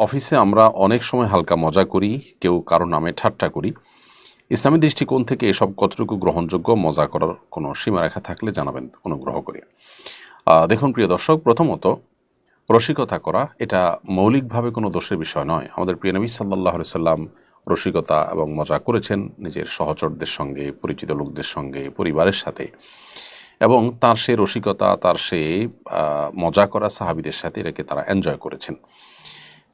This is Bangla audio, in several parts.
অফিসে আমরা অনেক সময় হালকা মজা করি, কেউ কারো নামে ঠাট্টা করি। ইসলামী দৃষ্টিকোণ থেকে এসব কতটুকু গ্রহণযোগ্য? মজা করার কোনো সীমারেখা থাকলে জানাবেন অনুগ্রহ করে। দেখুন প্রিয় দর্শক, প্রথমত রসিকতা করা এটা মৌলিকভাবে কোনো দোষের বিষয় নয়। আমাদের প্রিয় নবী সাল্লাল্লাহু আলাইহি সাল্লাম রসিকতা এবং মজা করেছেন নিজের সহচরদের সঙ্গে, পরিচিত লোকদের সঙ্গে, পরিবারের সাথে, এবং তার সে রসিকতা, তার সে মজা করা সাহাবীদের সাথে এটাকে তারা এনজয় করেছেন।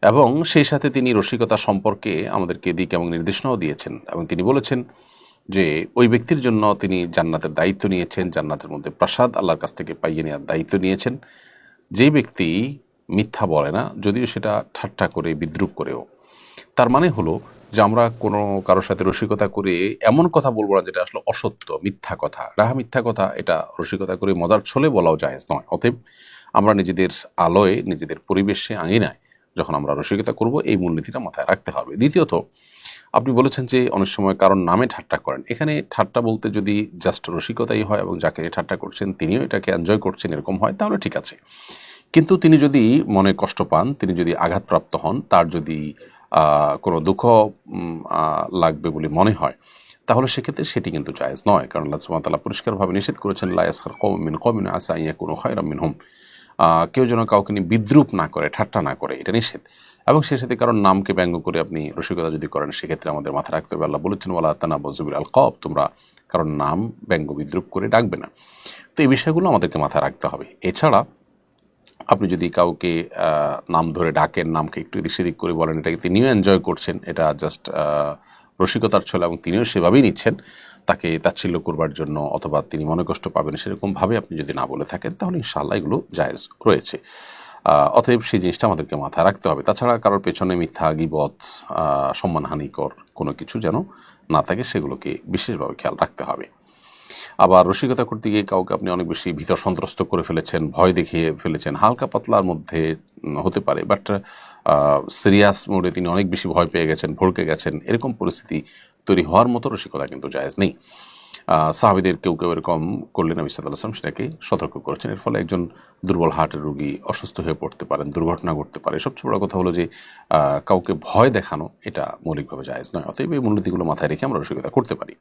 এবং সেই সাথে তিনি রসিকতা সম্পর্কে আমাদেরকে দিক এবং নির্দেশনাও দিয়েছেন, এবং তিনি বলেছেন যে ওই ব্যক্তির জন্য তিনি জান্নাতের দায়িত্ব নিয়েছেন, জান্নাতের মধ্যে প্রাসাদ আল্লাহর কাছ থেকে পাইয়ে নেওয়ার দায়িত্ব নিয়েছেন, যে ব্যক্তি মিথ্যা বলে না, যদিও সেটা ঠাট্টা করে, বিদ্রূপ করেও। তার মানে হলো যে আমরা কোনো কারোর সাথে রসিকতা করে এমন কথা বলবো না যেটা আসলে অসত্য, মিথ্যা কথা, রাহা মিথ্যা কথা, এটা রসিকতা করে মজার ছলে বলাও জায়েজ নয়। অতএব আমরা নিজেদের আলোয়, নিজেদের পরিবেশে, আঙিনায় যখন আমরা রসিকতা করব, এই মূলনীতিটা মাথায় রাখতে হবে। দ্বিতীয়ত, আপনি বলেছেন যে অনেক সময় কারোর নামে ঠাট্টা করেন। এখানে ঠাট্টা বলতে যদি জাস্ট রসিকতাই হয় এবং যাকে ঠাট্টা করছেন তিনিও এটাকে এনজয় করছেন, এরকম হয়, তাহলে ঠিক আছে। কিন্তু তিনি যদি মনে কষ্ট পান, তিনি যদি আঘাতপ্রাপ্ত হন, তার যদি কোনো দুঃখ লাগবে বলে মনে হয়, তাহলে সেক্ষেত্রে সেটি কিন্তু জায়েজ নয়। কারণ আল্লাহ সুবহানাহু ওয়া তাআলা পরিষ্কারভাবে নিষেধ করেছেন, লা ইয়াসখার কওমুম মিন কওমিন আসা আন ইয়াকুনু খায়রাম মিনহুম। কেউ যেন কাউকে নিয়ে বিদ্রূপ না করে, ঠাট্টা না করে, এটা নিষেধ। এবং সেই সাথে কারণ নামকে ব্যঙ্গ করে আপনি রসিকতা যদি করেন, সেক্ষেত্রে আমাদের মাথায় রাখতে হবে, আল্লাহ বলেছেন ওয়ালা তানাবাযু বিল আলকাব, তোমরা কারণ নাম ব্যঙ্গ বিদ্রূপ করে ডাকবে না। তো এই বিষয়গুলো আমাদেরকে মাথায় রাখতে হবে। এছাড়া আপনি যদি কাউকে নাম ধরে ডাকেন, নামকে একটু এদিক সেদিক করে বলেন, এটাকে তিনিও এনজয় করছেন, এটা জাস্ট রসিকতার ছলে, এবং তিনিও সেভাবেই নিচ্ছেন তাকে তাচ্ছিল্য করবার জন্য, অথবা তিনি মনে কষ্ট পাবেন সেরকমভাবে আপনি যদি না বলে থাকেন, তাহলে ইনশাআল্লাহ এগুলো জায়েজ রয়েছে। অতএব সেই জিনিসটা আমাদেরকে মাথায় রাখতে হবে। তাছাড়া কারোর পেছনে মিথ্যা, গীবত, সম্মানহানিকর কোনো কিছু যেন না থাকে, সেগুলোকে বিশেষভাবে খেয়াল রাখতে হবে। আবার রসিকতা করতে গিয়ে কাউকে আপনি অনেক বেশি ভীত সন্ত্রস্ত করে ফেলেছেন, ভয় দেখিয়ে ফেলেছেন, হালকা পাতলার মধ্যে হতে পারে, বাট সিরিয়াস মোডে তিনি অনেক বেশি ভয় পেয়ে গেছেন, ভড়কে গেছেন, এরকম পরিস্থিতি তৈরি হওয়ার মতো রসিকতা কিন্তু জায়েজ নেই। সাহাবীদের কেউ কেউ এরকম করলেন, নবী সাল্লাল্লাহু আলাইহি ওয়াসাল্লাম সেটাকে সতর্ক করেছেন। এর ফলে একজন দুর্বল হার্টের রোগী অসুস্থ হয়ে পড়তে পারেন, দুর্ঘটনা ঘটতে পারে। সবচেয়ে বড় কথা হলো যে কাউকে ভয় দেখানো এটা মৌলিকভাবে জায়েজ নয়। অতএব এই মূলনীতিগুলো মাথায় রেখে আমরা রসিকতা করতে পারি।